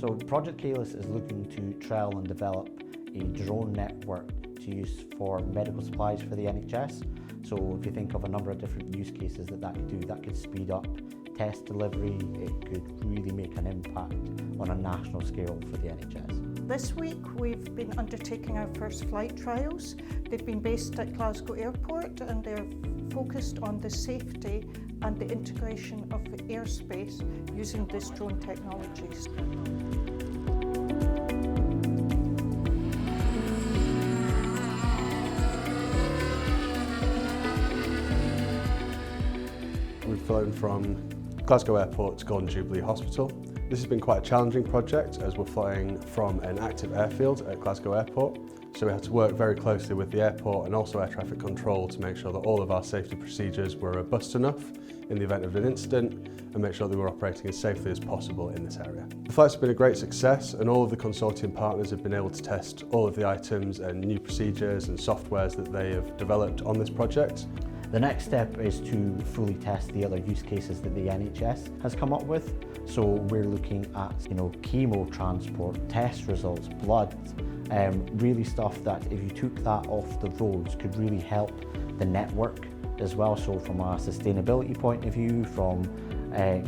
So Project CAELUS is looking to trial and develop a drone network to use for medical supplies for the NHS. So if you think of a number of different use cases that could do, that could speed up test delivery, it could really make an impact on a national scale for the NHS. This week we've been undertaking our first flight trials. They've been based at Glasgow Airport and they're focused on the safety and the integration of the airspace using these drone technologies. We've flown from Glasgow Airport to Golden Jubilee Hospital. This has been quite a challenging project as we're flying from an active airfield at Glasgow Airport. So we had to work very closely with the airport and also air traffic control to make sure that all of our safety procedures were robust enough in the event of an incident and make sure that we were operating as safely as possible in this area. The flight's been a great success and all of the consortium partners have been able to test all of the items and new procedures and softwares that they have developed on this project. The next step is to fully test the other use cases that the NHS has come up with. So we're looking at, chemo transport, test results, blood, really stuff that if you took that off the roads could really help the network as well. So from a sustainability point of view, from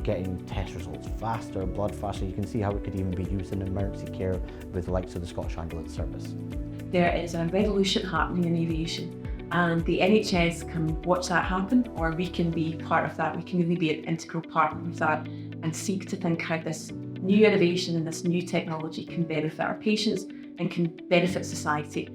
getting test results faster, blood faster, you can see how it could even be used in emergency care with the likes of the Scottish Ambulance Service. There is a revolution happening in aviation. And the NHS can watch that happen, or we can be part of that. We can really be an integral partner of that and seek to think how this new innovation and this new technology can benefit our patients and can benefit society.